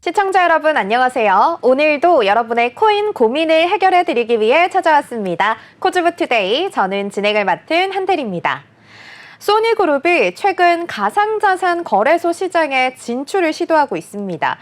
시청자 여러분 안녕하세요. 오늘도 여러분의 코인 고민을 해결해 드리기 위해 찾아왔습니다. 코즈부 투데이, 저는 진행을 맡은 한대리입니다. 소니그룹이 최근 가상자산 거래소 시장에 진출을 시도하고 있습니다.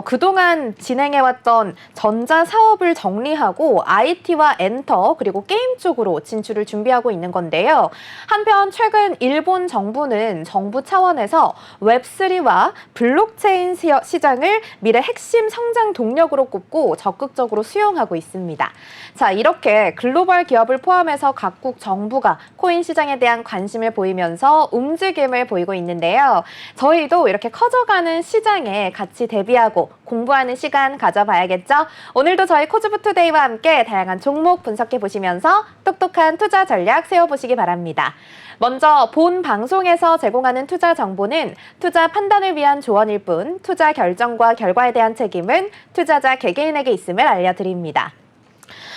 그동안 진행해왔던 전자사업을 정리하고 IT와 엔터 그리고 게임 쪽으로 진출을 준비하고 있는 건데요. 한편 최근 일본 정부는 정부 차원에서 웹3와 블록체인 시장을 미래 핵심 성장 동력으로 꼽고 적극적으로 수용하고 있습니다. 자, 이렇게 글로벌 기업을 포함해서 각국 정부가 코인 시장에 대한 관심을 보이면서 움직임을 보이고 있는데요. 저희도 이렇게 커져가는 시장에 같이 대비하고 공부하는 시간 가져봐야겠죠? 오늘도 저희 코즈부 투데이와 함께 다양한 종목 분석해 보시면서 똑똑한 투자 전략 세워보시기 바랍니다. 먼저 본 방송에서 제공하는 투자 정보는 투자 판단을 위한 조언일 뿐 투자 결정과 결과에 대한 책임은 투자자 개개인에게 있음을 알려드립니다.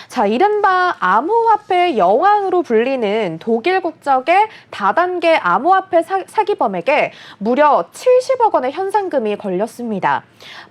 자, 이른바 암호화폐 여왕으로 불리는 독일 국적의 다단계 암호화폐 사기범에게 무려 70억 원의 현상금이 걸렸습니다.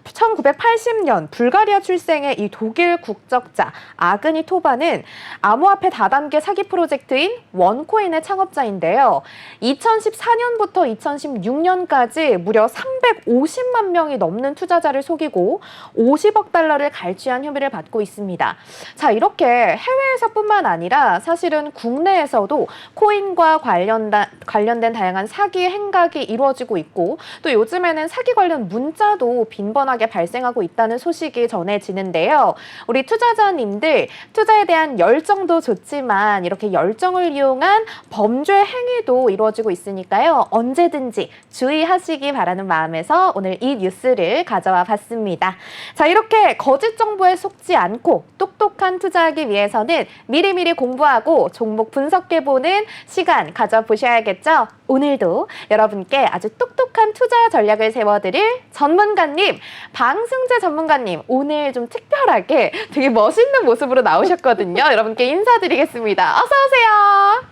1980년 불가리아 출생의 이 독일 국적자 아그니 토바는 암호화폐 다단계 사기 프로젝트인 원코인의 창업자인데요. 2014년부터 2016년까지 무려 350만 명이 넘는 투자자를 속이고 50억 달러를 갈취한 혐의를 받고 있습니다. 자, 이렇게 해외에서뿐만 아니라 사실은 국내에서도 코인과 관련된 다양한 사기 행각이 이루어지고 있고 또 요즘에는 사기 관련 문자도 빈번하게 발생하고 있다는 소식이 전해지는데요. 우리 투자자님들 투자에 대한 열정도 좋지만 이렇게 열정을 이용한 범죄 행위도 이루어지고 있으니까요. 언제든지 주의하시기 바라는 마음에서 오늘 이 뉴스를 가져와 봤습니다. 자, 이렇게 거짓 정보에 속지 않고 똑똑한 투자하기 위해서는 미리미리 공부하고 종목 분석해보는 시간 가져보셔야겠죠? 오늘도 여러분께 아주 똑똑한 투자 전략을 세워드릴 전문가님, 방승재 전문가님, 오늘 좀 특별하게 되게 멋있는 모습으로 나오셨거든요. 여러분께 인사드리겠습니다. 어서 오세요.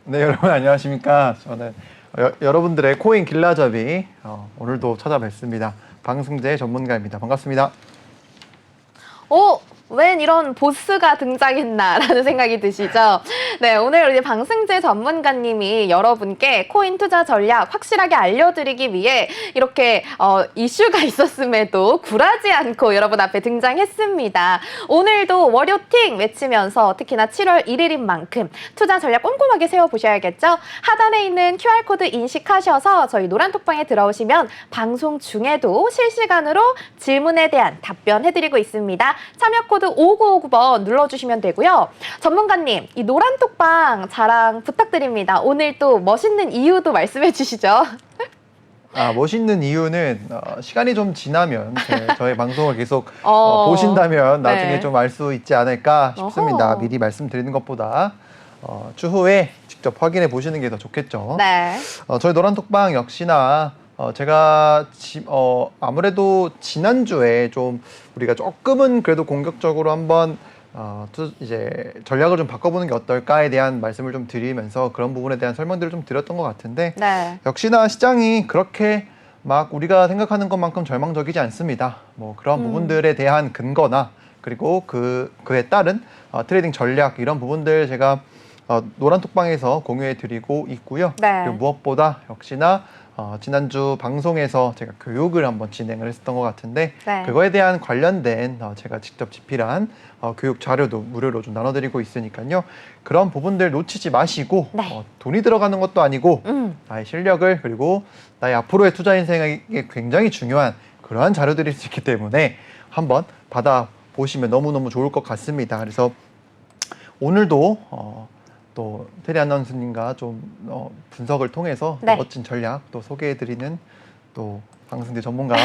네, 여러분 안녕하십니까? 저는 여러분들의 코인 길라잡이 오늘도 찾아뵙습니다. 방승재 전문가입니다. 반갑습니다. 웬 이런 보스가 등장했나라는 생각이 드시죠? 네, 오늘 우리 방승재 전문가님이 여러분께 코인 투자 전략 확실하게 알려드리기 위해 이렇게 이슈가 있었음에도 굴하지 않고 여러분 앞에 등장했습니다. 오늘도 월요팅 외치면서 특히나 7월 1일인 만큼 투자 전략 꼼꼼하게 세워보셔야겠죠? 하단에 있는 QR코드 인식하셔서 저희 노란톡방에 들어오시면 방송 중에도 실시간으로 질문에 대한 답변해드리고 있습니다. 참여 코드 5959번 눌러주시면 되고요. 전문가님, 이 노란톡방 자랑 부탁드립니다. 오늘 또 멋있는 이유도 말씀해 주시죠. 멋있는 이유는 시간이 좀 지나면 저의 방송을 계속 보신다면 나중에 네. 좀 알 수 있지 않을까 싶습니다. 미리 말씀드리는 것보다 추후에 직접 확인해 보시는 게 더 좋겠죠. 네. 저희 노란톡방 역시나 제가 아무래도 지난주에 좀 우리가 조금은 그래도 공격적으로 한번 이제 전략을 좀 바꿔보는 게 어떨까에 대한 말씀을 좀 드리면서 그런 부분에 대한 설명들을 좀 드렸던 것 같은데 네. 역시나 시장이 그렇게 막 우리가 생각하는 것만큼 절망적이지 않습니다. 뭐 그런 부분들에 대한 근거나 그리고 그에 따른 트레이딩 전략 이런 부분들 제가 노란톡방에서 공유해 드리고 있고요. 네. 그리고 무엇보다 역시나 지난주 방송에서 제가 교육을 한번 진행을 했었던 것 같은데 네. 그거에 대한 관련된 제가 직접 집필한 교육 자료도 무료로 좀 나눠드리고 있으니까요. 그런 부분들 놓치지 마시고 네. 돈이 들어가는 것도 아니고 나의 실력을 그리고 나의 앞으로의 투자 인생에 굉장히 중요한 그러한 자료들일 수 있기 때문에 한번 받아보시면 너무너무 좋을 것 같습니다. 그래서 오늘도 또 테리 아나운서님과 좀 분석을 통해서 네. 멋진 전략 또 소개해드리는 또 방승재 전문가가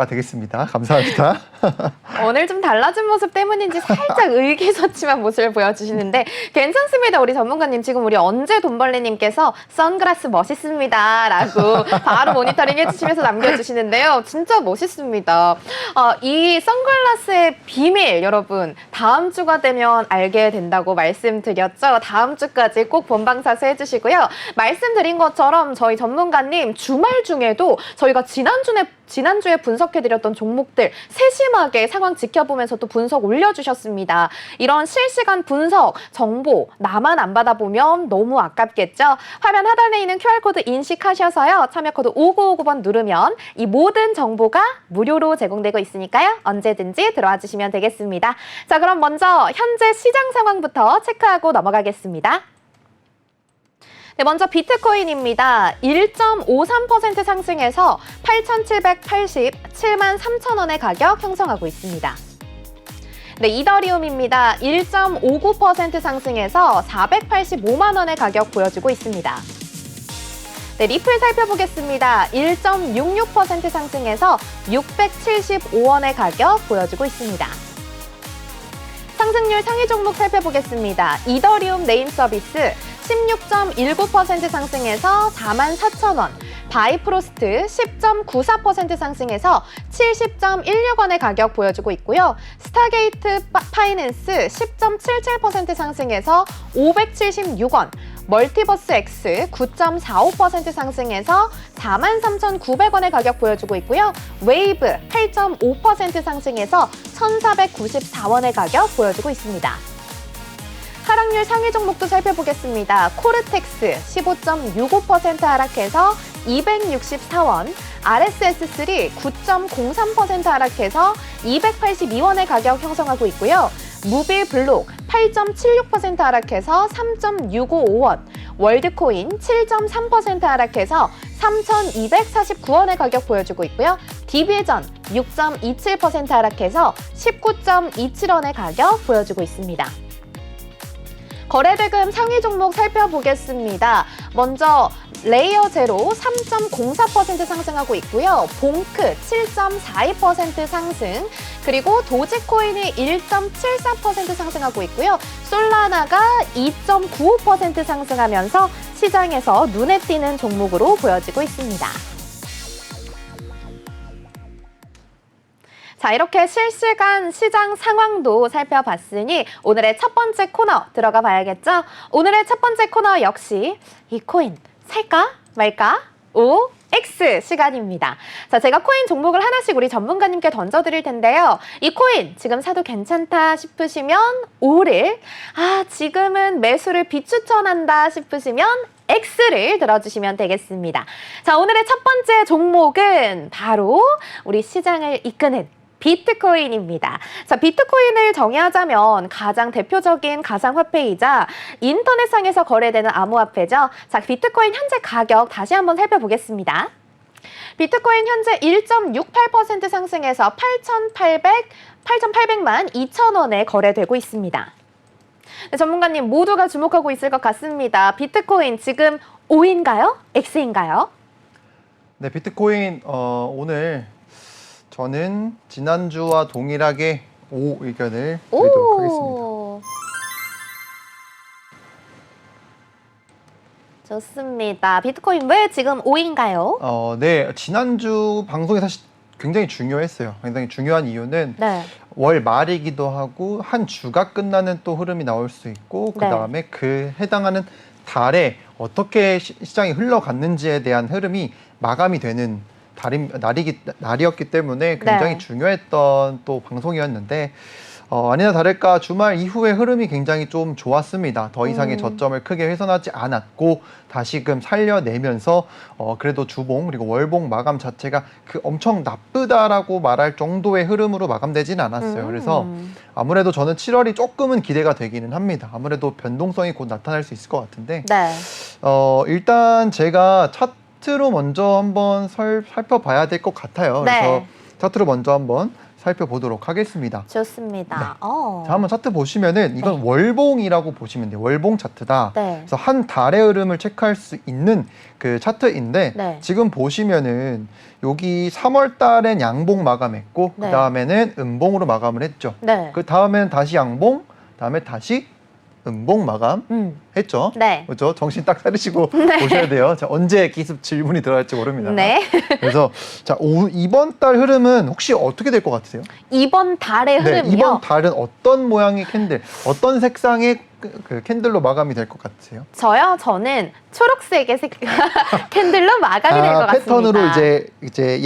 되겠습니다. 감사합니다. 오늘 좀 달라진 모습 때문인지 살짝 의기소침한 모습을 보여주시는데 괜찮습니다. 우리 전문가님 지금 우리 언제 돈벌레님께서 선글라스 멋있습니다 라고 바로 모니터링 해주시면서 남겨주시는데요. 진짜 멋있습니다. 이 선글라스의 비밀 여러분 다음 주가 되면 알게 된다고 말씀드렸죠. 다음 주까지 꼭 본방사수 해주시고요. 말씀드린 것처럼 저희 전문가님 주말 중에도 저희가 지난주에 분석 분석해드렸던 종목들 세심하게 상황 지켜보면서 또 분석 올려주셨습니다. 이런 실시간 분석, 정보 나만 안 받아보면 너무 아깝겠죠? 화면 하단에 있는 QR코드 인식하셔서요. 참여코드 5959번 누르면 이 모든 정보가 무료로 제공되고 있으니까요. 언제든지 들어와 주시면 되겠습니다. 자, 그럼 먼저 현재 시장 상황부터 체크하고 넘어가겠습니다. 네, 먼저 비트코인입니다. 1.53% 상승해서 8,787만 3천 원의 가격 형성하고 있습니다. 네, 이더리움입니다. 1.59% 상승해서 485만 원의 가격 보여주고 있습니다. 네, 리플 살펴보겠습니다. 1.66% 상승해서 675원의 가격 보여주고 있습니다. 상승률 상위 종목 살펴보겠습니다. 이더리움 네임 서비스 16.19% 상승해서 44,000원, 바이프로스트 10.94% 상승해서 70.16원의 가격 보여주고 있고요. 스타게이트 파이낸스 10.77% 상승해서 576원, 멀티버스 X 9.45% 상승해서 43,900원의 가격 보여주고 있고요. 웨이브 8.5% 상승해서 1,494원의 가격 보여주고 있습니다. 하락률 상위 종목도 살펴보겠습니다. 코르텍스 15.65% 하락해서 264원, RSS3 9.03% 하락해서 282원의 가격 형성하고 있고요. 무빌블록 8.76% 하락해서 3.655원, 월드코인 7.3% 하락해서 3,249원의 가격 보여주고 있고요. DB전 6.27% 하락해서 19.27원의 가격 보여주고 있습니다. 거래대금 상위 종목 살펴보겠습니다. 먼저 레이어 제로 3.04% 상승하고 있고요. 봉크 7.42% 상승, 그리고 도지코인이 1.74% 상승하고 있고요. 솔라나가 2.95% 상승하면서 시장에서 눈에 띄는 종목으로 보여지고 있습니다. 자, 이렇게 실시간 시장 상황도 살펴봤으니 오늘의 첫 번째 코너 들어가 봐야겠죠? 오늘의 첫 번째 코너 역시 이 코인 살까 말까? OX 시간입니다. 자, 제가 코인 종목을 하나씩 우리 전문가님께 던져드릴 텐데요. 이 코인 지금 사도 괜찮다 싶으시면 O를, 지금은 매수를 비추천한다 싶으시면 X를 들어주시면 되겠습니다. 자, 오늘의 첫 번째 종목은 바로 우리 시장을 이끄는 비트코인입니다. 자, 비트코인을 정의하자면 가장 대표적인 가상화폐이자 인터넷상에서 거래되는 암호화폐죠. 자, 비트코인 현재 가격 다시 한번 살펴보겠습니다. 비트코인 현재 1.68% 상승해서 8,800만 2천 원에 거래되고 있습니다. 네, 전문가님 모두가 주목하고 있을 것 같습니다. 비트코인 지금 O인가요? X인가요? 네, 비트코인 오늘 저는 지난주와 동일하게 O 의견을 드리도록 하겠습니다. 좋습니다. 비트코인 왜 지금 O인가요? 네, 지난주 방송이 사실 굉장히 중요했어요. 굉장히 중요한 이유는 네. 월 말이기도 하고 한 주가 끝나는 또 흐름이 나올 수 있고 그 다음에 그 해당하는 달에 어떻게 시장이 흘러갔는지에 대한 흐름이 마감이 되는 날이었기 때문에 굉장히 중요했던 또 방송이었는데 아니나 다를까 주말 이후의 흐름이 굉장히 좀 좋았습니다. 더 이상의 저점을 크게 훼손하지 않았고 다시금 살려내면서 그래도 주봉 그리고 월봉 마감 자체가 엄청 나쁘다라고 말할 정도의 흐름으로 마감되지는 않았어요. 그래서 아무래도 저는 7월이 조금은 기대가 되기는 합니다. 아무래도 변동성이 곧 나타날 수 있을 것 같은데 일단 제가 차트로 먼저 한번 살펴봐야 될 것 같아요. 그래서 차트로 먼저 한번 살펴보도록 하겠습니다. 좋습니다. 자, 한번 차트 보시면은 이건 월봉이라고 보시면 돼요. 월봉 차트다. 그래서 한 달의 흐름을 체크할 수 있는 그 차트인데 지금 보시면은 여기 3월 달엔 양봉 마감했고 그 다음에는 음봉으로 마감을 했죠. 그 다음에는 다시 양봉, 다음에 다시 음봉 마감 했죠. 그렇죠? 정신 딱 차리시고 보셔야 돼요. 자, 언제 기습 질문이 들어갈지 모릅니다. 그래서 자, 이번 달 흐름은 혹시 어떻게 될 것 같으세요? 이번 달의 흐름이요? 이번 달은 어떤 모양의 캔들, 어떤 색상의 그 캔들로 마감이 될 것 같으세요? 저는 초록색의 캔들로 마감이 될 것 같습니다. 패턴으로 이제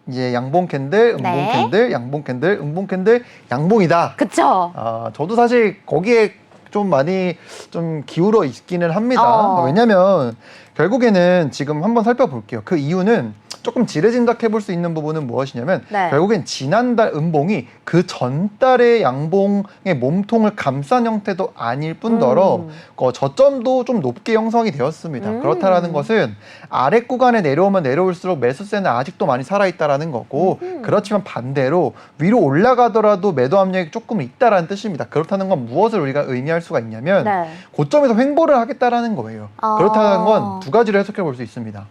이제 양봉 캔들, 음봉 네. 캔들, 양봉 캔들, 음봉 캔들, 양봉이다. 그쵸? 저도 사실 거기에 좀 많이 좀 기울어 있기는 합니다. 왜냐면 결국에는 지금 한번 살펴볼게요. 그 이유는 조금 지레짐작해 볼 수 있는 부분은 무엇이냐면 네. 결국엔 지난달 음봉이 그 전달의 양봉의 몸통을 감싼 형태도 아닐 뿐더러 저점도 좀 높게 형성이 되었습니다. 그렇다라는 것은 아래 구간에 내려오면 내려올수록 매수세는 아직도 많이 살아있다라는 거고 그렇지만 반대로 위로 올라가더라도 매도 압력이 조금 있다라는 뜻입니다. 그렇다는 건 무엇을 우리가 의미할 수가 있냐면 네. 고점에서 횡보를 하겠다라는 거예요. 그렇다는 건 두 가지로 해석해 볼 수 있습니다.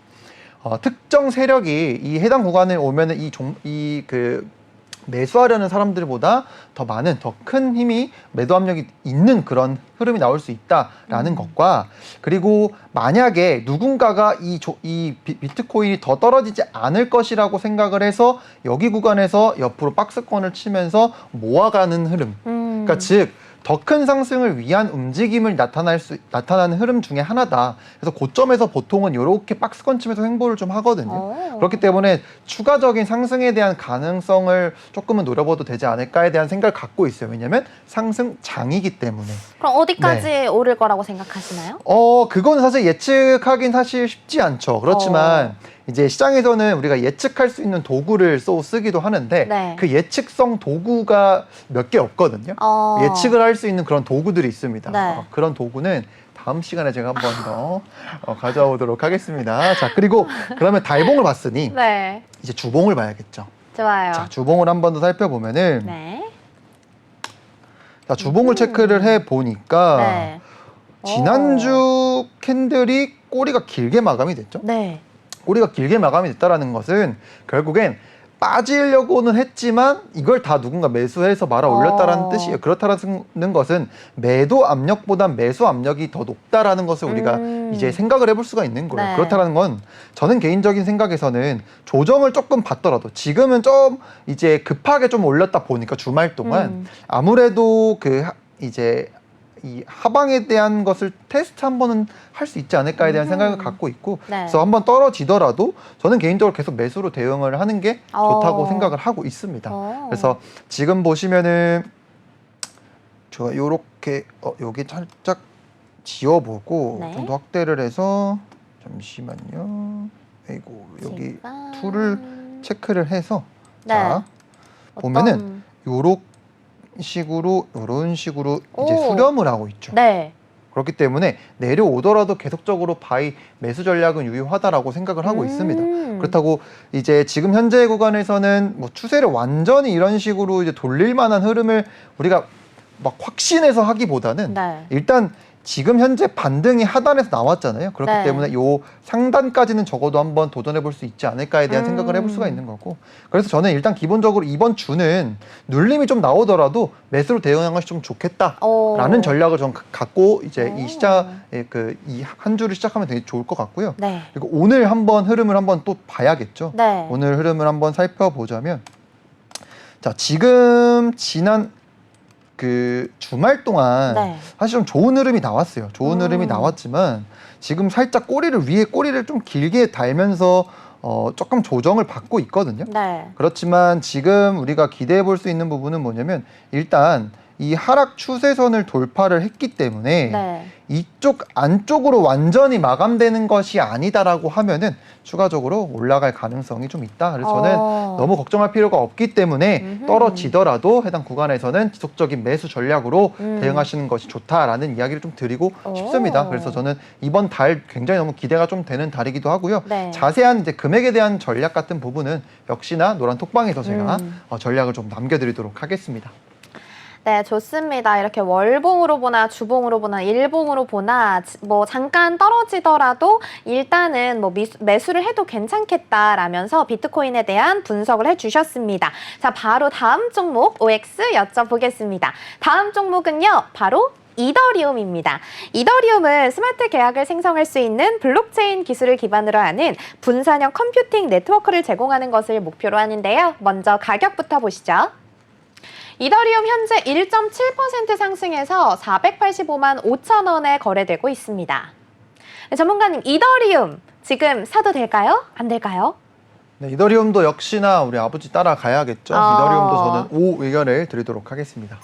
특정 세력이 이 해당 구간에 오면은 그 매수하려는 사람들보다 더 많은, 더 큰 힘이 매도 압력이 있는 그런 흐름이 나올 수 있다라는 것과, 그리고 만약에 누군가가 이 비트코인이 더 떨어지지 않을 것이라고 생각을 해서 여기 구간에서 옆으로 박스권을 치면서 모아가는 흐름. 그러니까 즉 더 큰 상승을 위한 움직임을 나타나는 흐름 중에 하나다. 그래서 고점에서 보통은 이렇게 박스권 치면서 횡보를 좀 하거든요. 그렇기 때문에 추가적인 상승에 대한 가능성을 조금은 노려봐도 되지 않을까에 대한 생각을 갖고 있어요. 왜냐하면 상승장이기 때문에. 그럼 어디까지 오를 거라고 생각하시나요? 그건 사실 예측하긴 사실 쉽지 않죠. 그렇지만 이제 시장에서는 우리가 예측할 수 있는 도구를 쓰기도 하는데 네. 그 예측성 도구가 몇 개 없거든요. 예측을 할 수 있는 그런 도구들이 있습니다. 네. 그런 도구는 다음 시간에 제가 한번 더 가져오도록 하겠습니다. 자, 그리고 그러면 달봉을 봤으니 네. 이제 주봉을 봐야겠죠. 좋아요. 자, 주봉을 한 번 더 살펴보면은 네. 자, 주봉을 체크를 해 보니까 네. 지난주 캔들이 꼬리가 길게 마감이 됐죠. 네. 꼬리가 길게 마감이 됐다라는 것은 결국엔 빠지려고는 했지만 이걸 다 누군가 매수해서 말아 올렸다라는 뜻이에요. 그렇다는 것은 매도 압력보단 매수 압력이 더 높다라는 것을 우리가 이제 생각을 해볼 수가 있는 거예요. 네. 그렇다는 건 저는 개인적인 생각에서는 조정을 조금 받더라도 지금은 좀 이제 급하게 좀 올렸다 보니까 주말 동안 아무래도 이제 이 하방에 대한 것을 테스트 한 번은 할 수 있지 않을까에 대한 생각을 갖고 있고, 네. 그래서 한번 떨어지더라도 저는 개인적으로 계속 매수로 대응을 하는 게 좋다고 생각을 하고 있습니다. 그래서 지금 보시면은 제가 요렇게 여기 살짝 지워보고 네. 좀 더 확대를 해서 잠시만요. 아이고 여기 제가... 툴을 체크를 해서 네. 자 보면은 요런 식으로 이제 수렴을 하고 있죠. 네. 그렇기 때문에 내려오더라도 계속적으로 바이 매수 전략은 유효하다라고 생각을 하고 있습니다. 그렇다고 이제 지금 현재 구간에서는 뭐 추세를 완전히 이런 식으로 이제 돌릴 만한 흐름을 우리가 막 확신해서 하기보다는 네. 일단 지금 현재 반등이 하단에서 나왔잖아요. 그렇기 네. 때문에 요 상단까지는 적어도 한번 도전해 볼 수 있지 않을까에 대한 생각을 해볼 수가 있는 거고, 그래서 저는 일단 기본적으로 이번 주는 눌림이 좀 나오더라도 매수로 대응하는 것이 좀 좋겠다라는 전략을 좀 갖고 이제 이 이 한 주를 시작하면 되게 좋을 것 같고요. 네. 그리고 오늘 한번 흐름을 한번 또 봐야겠죠. 네. 오늘 흐름을 한번 살펴보자면, 자 지금 지난 그 주말 동안 네. 사실 좀 좋은 흐름이 나왔어요. 좋은 흐름이 나왔지만 지금 살짝 위에 꼬리를 좀 길게 달면서 조금 조정을 받고 있거든요. 네. 그렇지만 지금 우리가 기대해 볼 수 있는 부분은 뭐냐면 일단 이 하락 추세선을 돌파를 했기 때문에 네. 이쪽 안쪽으로 완전히 마감되는 것이 아니다라고 하면은 추가적으로 올라갈 가능성이 좀 있다. 그래서 저는 너무 걱정할 필요가 없기 때문에 떨어지더라도 해당 구간에서는 지속적인 매수 전략으로 대응하시는 것이 좋다라는 이야기를 좀 드리고 싶습니다. 그래서 저는 이번 달 굉장히 너무 기대가 좀 되는 달이기도 하고요. 네. 자세한 이제 금액에 대한 전략 같은 부분은 역시나 노란 톡방에서 제가 전략을 좀 남겨드리도록 하겠습니다. 네, 좋습니다. 이렇게 월봉으로 보나 주봉으로 보나 일봉으로 보나 뭐 잠깐 떨어지더라도 일단은 뭐 매수를 해도 괜찮겠다라면서 비트코인에 대한 분석을 해주셨습니다. 자, 바로 다음 종목 OX 여쭤보겠습니다. 다음 종목은요, 바로 이더리움입니다. 이더리움은 스마트 계약을 생성할 수 있는 블록체인 기술을 기반으로 하는 분산형 컴퓨팅 네트워크를 제공하는 것을 목표로 하는데요. 먼저 가격부터 보시죠. 이더리움 현재 1.7% 상승해서 485만 5천 원에 거래되고 있습니다. 네, 전문가님, 이더리움 지금 사도 될까요? 안 될까요? 네, 이더리움도 역시나 우리 아버지 따라가야겠죠. 이더리움도 저는 O 의견을 드리도록 하겠습니다.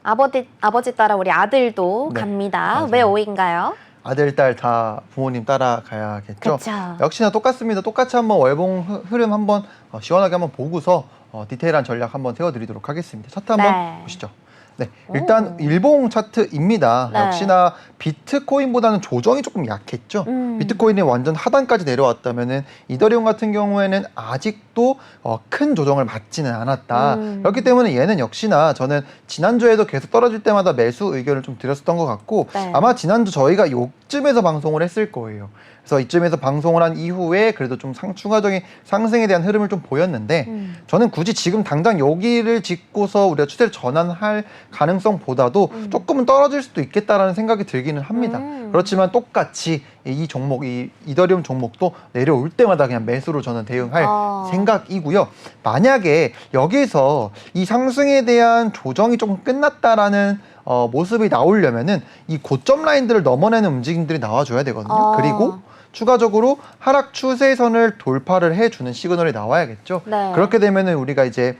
어허. 아버지 따라 우리 아들도 네, 갑니다. 맞아요. 왜 O인가요? 아들, 딸 다 부모님 따라가야겠죠. 그쵸. 역시나 똑같습니다. 똑같이 한번 월봉 흐름 한번 시원하게 한번 보고서 디테일한 전략 한번 세워드리도록 하겠습니다. 차트 한번 네. 보시죠. 네, 일단 일봉 차트입니다. 네. 역시나 비트코인보다는 조정이 조금 약했죠. 비트코인이 완전 하단까지 ne려왔다면은 이더리움 같은 경우에는 아직도 큰 조정을 맞지는 않았다. 그렇기 때문에 얘는 역시나 저는 지난주에도 계속 떨어질 때마다 매수 의견을 좀 드렸었던 것 같고 네. 아마 지난주 저희가 요쯤에서 방송을 했을 거예요. 그래서 이쯤에서 방송을 한 이후에 그래도 좀 추가적인 상승에 대한 흐름을 좀 보였는데 저는 굳이 지금 당장 여기를 짚고서 우리가 추세를 전환할 가능성보다도 조금은 떨어질 수도 있겠다라는 생각이 들기는 합니다. 그렇지만 똑같이 이 종목, 이 이더리움 종목도 내려올 때마다 그냥 매수로 저는 대응할 생각이고요. 만약에 여기서 이 상승에 대한 조정이 조금 끝났다라는 모습이 나오려면은 이 고점 라인들을 넘어내는 움직임들이 나와줘야 되거든요. 그리고 추가적으로 하락 추세선을 돌파를 해주는 시그널이 나와야겠죠. 네. 그렇게 되면은 우리가 이제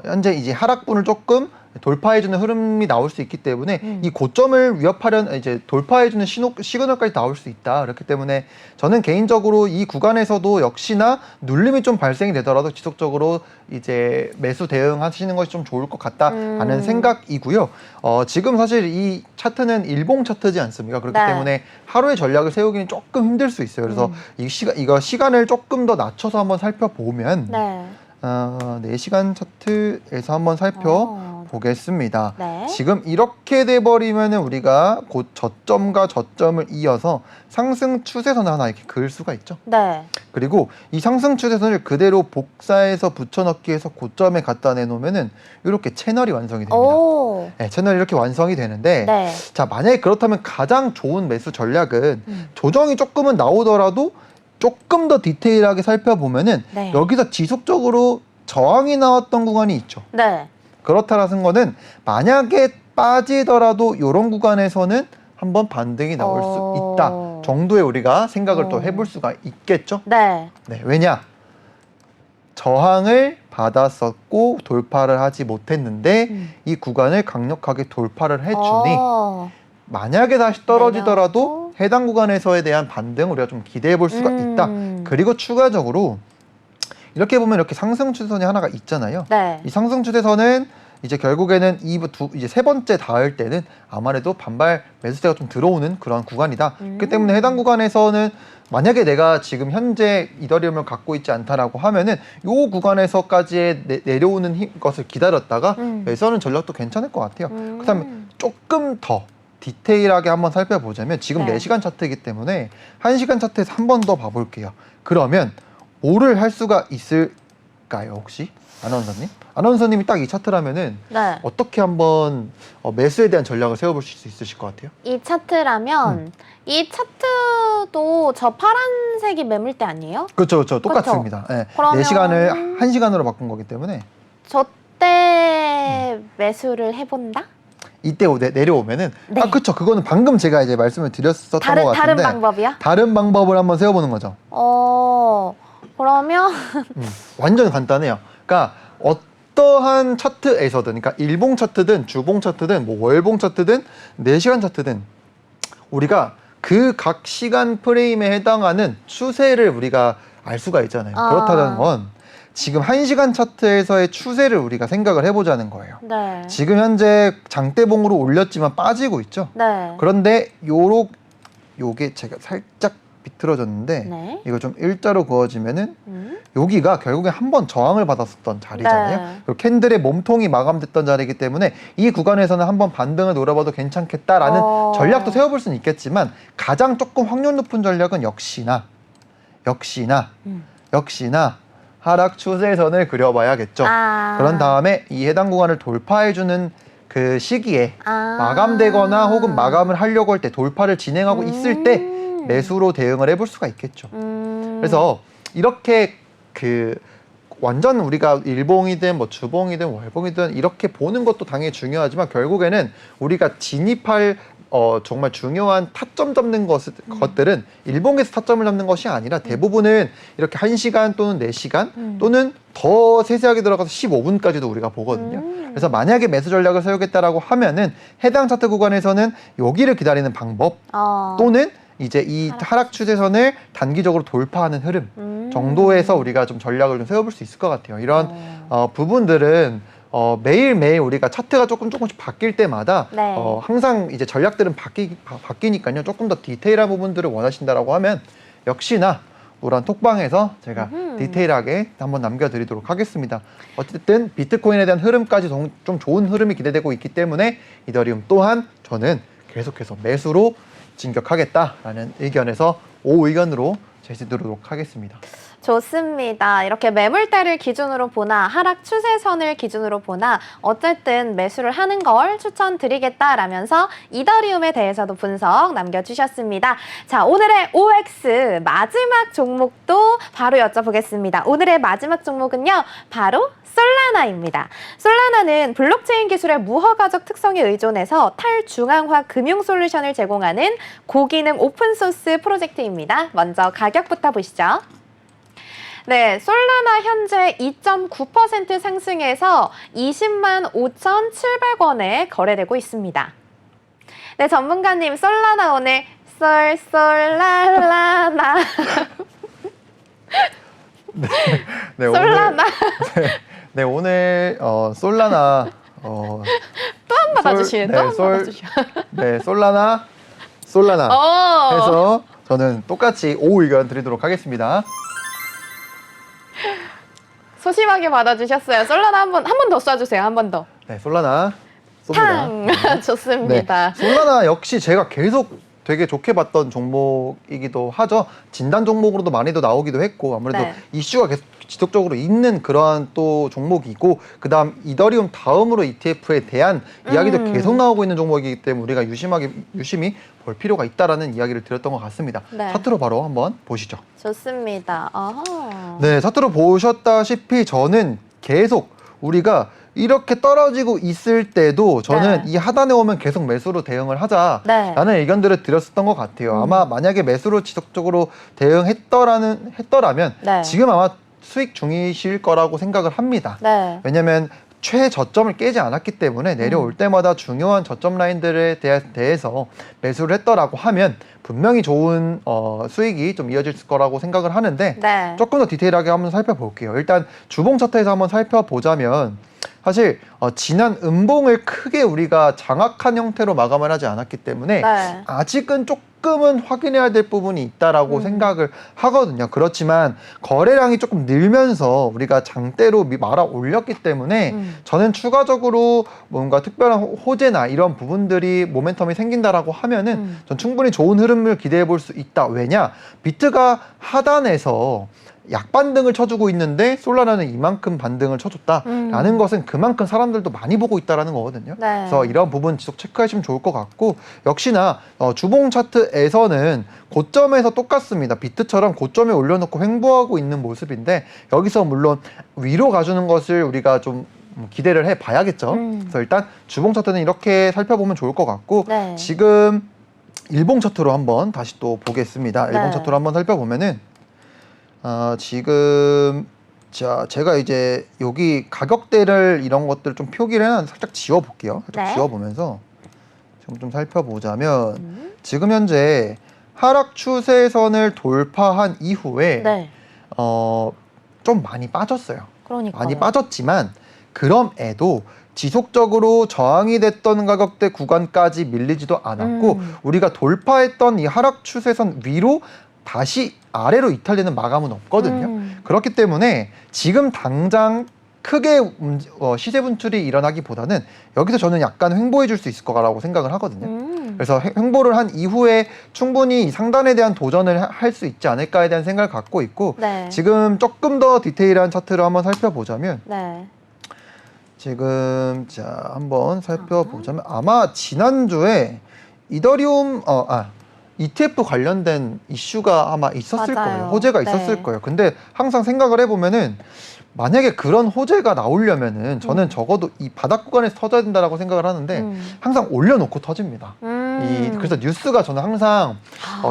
현재 이제 하락분을 조금 돌파해주는 흐름이 나올 수 있기 때문에 이 고점을 위협하려는 이제 돌파해주는 시그널까지 나올 수 있다. 그렇기 때문에 저는 개인적으로 이 구간에서도 역시나 눌림이 좀 발생이 되더라도 지속적으로 이제 매수 대응하시는 것이 좀 좋을 것 같다라는 생각이고요. 지금 사실 이 차트는 일봉 차트지 않습니까? 그렇기 네. 때문에 하루의 전략을 세우기는 조금 힘들 수 있어요. 그래서 이거 시간을 조금 더 낮춰서 한번 살펴보면 네. 4시간 차트에서 한번 살펴보겠습니다. 네. 지금 이렇게 돼버리면 우리가 곧 저점과 저점을 이어서 상승 추세선을 하나 이렇게 그을 수가 있죠. 네. 그리고 이 상승 추세선을 그대로 복사해서 붙여넣기 해서 고점에 갖다 내놓으면은 이렇게 채널이 완성이 됩니다. 오. 네, 채널이 이렇게 완성이 되는데 네. 자, 만약에 그렇다면 가장 좋은 매수 전략은 조정이 조금은 나오더라도 조금 더 디테일하게 살펴보면은 네. 여기서 지속적으로 저항이 나왔던 구간이 있죠. 네. 그렇다라는 거는 만약에 빠지더라도 이런 구간에서는 한번 반등이 나올 수 있다 정도의 우리가 생각을 또 해볼 수가 있겠죠. 네. 네, 왜냐? 저항을 받았었고 돌파를 하지 못했는데 이 구간을 강력하게 돌파를 해주니 만약에 다시 떨어지더라도 해당 구간에서에 대한 반등을 우리가 좀 기대해 볼 수가 있다. 그리고 추가적으로 이렇게 보면 이렇게 상승 추세선이 하나가 있잖아요. 네. 이 상승 추세선은 이제 결국에는 이제 세 번째 닿을 때는 아무래도 반발 매수세가 좀 들어오는 그런 구간이다. 그렇기 때문에 해당 구간에서는 만약에 내가 지금 현재 이더리움을 갖고 있지 않다라고 하면은 요 구간에서까지의 내려오는 것을 기다렸다가 매수하는 전략도 괜찮을 것 같아요. 그렇다면 조금 더 디테일하게 한번 살펴보자면 지금 네. 4시간 차트이기 때문에 1시간 차트에서 한 번 더 봐볼게요. 그러면 뭐를 할 수가 있을까요, 혹시? 아나운서님이 딱 이 차트라면은 네. 어떻게 한번 매수에 대한 전략을 세워볼 수 있으실 것 같아요? 이 차트라면 이 차트도 저 파란색이 매물대 아니에요? 그렇죠. 똑같습니다. 네. 그러면 4시간을 1시간으로 바꾼 거기 때문에 저때 매수를 해본다? 이때 내려오면은 네. 그렇죠. 그거는 방금 제가 이제 말씀을 드렸었던 것 같은데 다른 방법이요? 다른 방법을 한번 세워보는 거죠. 그러면 완전 간단해요. 그러니까 어떠한 차트에서든, 그러니까 일봉 차트든 주봉 차트든 뭐 월봉 차트든 4시간 차트든 우리가 그 각 시간 프레임에 해당하는 추세를 우리가 알 수가 있잖아요. 그렇다는 건 지금 1시간 차트에서의 추세를 우리가 생각을 해보자는 거예요. 네. 지금 현재 장대봉으로 올렸지만 빠지고 있죠. 네. 그런데 요게 제가 살짝 비틀어졌는데 네. 이거 좀 일자로 그어지면은 여기가 결국에 한번 저항을 받았었던 자리잖아요. 네. 그리고 캔들의 몸통이 마감됐던 자리이기 때문에 이 구간에서는 한번 반등을 노려봐도 괜찮겠다라는 전략도 세워볼 수는 있겠지만 가장 조금 확률 높은 전략은 역시나 하락 추세선을 그려봐야겠죠. 그런 다음에 이 해당 구간을 돌파해주는 그 시기에 마감되거나 혹은 마감을 하려고 할 때 돌파를 진행하고 있을 때 매수로 대응을 해볼 수가 있겠죠. 그래서 이렇게 완전 우리가 일봉이든 뭐 주봉이든 월봉이든 이렇게 보는 것도 당연히 중요하지만 결국에는 우리가 진입할 정말 중요한 타점 잡는 것들은 일본에서 타점을 잡는 것이 아니라 대부분은 이렇게 1시간 또는 4시간 또는 더 세세하게 들어가서 15분까지도 우리가 보거든요. 그래서 만약에 매수 전략을 세우겠다라고 하면은 해당 차트 구간에서는 여기를 기다리는 방법 또는 이제 이 하락 추세선을 단기적으로 돌파하는 흐름 정도에서 우리가 좀 전략을 좀 세워볼 수 있을 것 같아요. 이런 부분들은 매일매일 우리가 차트가 조금씩 바뀔 때마다 네. 항상 이제 전략들은 바뀌니까요. 조금 더 디테일한 부분들을 원하신다라고 하면 역시나 우란 톡방에서 제가 디테일하게 한번 남겨드리도록 하겠습니다. 어쨌든 비트코인에 대한 흐름까지 좀 좋은 흐름이 기대되고 있기 때문에 이더리움 또한 저는 계속해서 매수로 진격하겠다라는 의견에서 O 의견으로 제시드리도록 하겠습니다. 좋습니다. 이렇게 매물대를 기준으로 보나 하락 추세선을 기준으로 보나 어쨌든 매수를 하는 걸 추천드리겠다라면서 이더리움에 대해서도 분석 남겨주셨습니다. 자, 오늘의 OX 마지막 종목도 바로 여쭤보겠습니다. 오늘의 마지막 종목은요, 바로 솔라나입니다. 솔라나는 블록체인 기술의 무허가적 특성에 의존해서 탈중앙화 금융 솔루션을 제공하는 고기능 오픈소스 프로젝트입니다. 먼저 가격부터 보시죠. 네, 솔라나 현재 2.9% 상승해서 20만 5,700원에 거래되고 있습니다. 네, 전문가님, 솔라나 오늘 솔라나 네, 솔라나 네, 오늘 솔라나 또 한 번 받아주시네. 또 한 번 받아주셔. 네, 솔라나 해서 저는 똑같이 O 의견 드리도록 하겠습니다. 소심하게 받아주셨어요. 솔라나 한 번 더 쏴주세요. 한 번 더. 네, 솔라나 쏩니다. 탕! 좋습니다. 네, 솔라나 역시 제가 계속 되게 좋게 봤던 종목이기도 하죠. 진단 종목으로도 많이도 나오기도 했고 아무래도 네. 이슈가 계속 지속적으로 있는 그러한 또 종목이고 그다음 이더리움 다음으로 ETF에 대한 이야기도 계속 나오고 있는 종목이기 때문에 우리가 유심히 볼 필요가 있다라는 이야기를 드렸던 것 같습니다. 네. 차트로 바로 한번 보시죠. 좋습니다. 아하. 네, 차트로 보셨다시피 저는 계속 우리가 이렇게 떨어지고 있을 때도 저는 네. 이 하단에 오면 계속 매수로 대응을 하자라는 네. 의견들을 드렸었던 것 같아요. 아마 만약에 매수로 지속적으로 했더라면 네. 지금 아마 수익 중이실 거라고 생각을 합니다. 네. 왜냐하면 최저점을 깨지 않았기 때문에 내려올 때마다 중요한 저점 라인들에 대해서 매수를 했더라고 하면 분명히 좋은 수익이 좀 이어질 거라고 생각을 하는데 네. 조금 더 디테일하게 한번 살펴볼게요. 일단 주봉 차트에서 한번 살펴보자면 사실 지난 음봉을 크게 우리가 장악한 형태로 마감을 하지 않았기 때문에 네. 아직은 조금은 확인해야 될 부분이 있다라고 생각을 하거든요. 그렇지만 거래량이 조금 늘면서 우리가 장대로 말아 올렸기 때문에 저는 추가적으로 뭔가 특별한 호재나 이런 부분들이 모멘텀이 생긴다라고 하면은 전 충분히 좋은 흐름을 기대해 볼 수 있다. 왜냐? 비트가 하단에서 약반등을 쳐주고 있는데 솔라나는 이만큼 반등을 쳐줬다라는 것은 그만큼 사람들도 많이 보고 있다라는 거거든요. 네. 그래서 이런 부분 지속 체크하시면 좋을 것 같고 역시나 주봉 차트에서는 고점에서 똑같습니다. 비트처럼 고점에 올려놓고 횡보하고 있는 모습인데 여기서 물론 위로 가주는 것을 우리가 좀 기대를 해봐야겠죠. 그래서 일단 주봉 차트는 이렇게 살펴보면 좋을 것 같고 네. 지금 일봉 차트로 한번 다시 또 보겠습니다. 일봉 네. 차트로 한번 살펴보면은 지금 제가 이제 여기 가격대를 이런 것들 좀 표기를 해놨는데 살짝 지워볼게요. 살짝 네. 지워보면서 지금 좀 살펴보자면 지금 현재 하락 추세선을 돌파한 이후에 네. 좀 많이 빠졌어요. 그러니까요. 많이 빠졌지만 그럼에도 지속적으로 저항이 됐던 가격대 구간까지 밀리지도 않았고 우리가 돌파했던 이 하락 추세선 위로 다시 아래로 이탈되는 마감은 없거든요. 그렇기 때문에 지금 당장 크게 시세 분출이 일어나기보다는 여기서 저는 약간 횡보해 줄 수 있을 거라고 생각을 하거든요. 그래서 횡보를 한 이후에 충분히 이 상단에 대한 도전을 할 수 있지 않을까에 대한 생각을 갖고 있고 네. 지금 조금 더 디테일한 차트를 한번 살펴보자면 네. 지금 한번 살펴보자면 아마 지난주에 이더리움 ETF 관련된 이슈가 아마 있었을 맞아요. 거예요. 호재가 있었을 네. 거예요. 근데 항상 생각을 해보면은 만약에 그런 호재가 나오려면은 저는 적어도 이 바닥 구간에서 터져야 된다라고 생각을 하는데 항상 올려놓고 터집니다. 그래서 뉴스가 저는 항상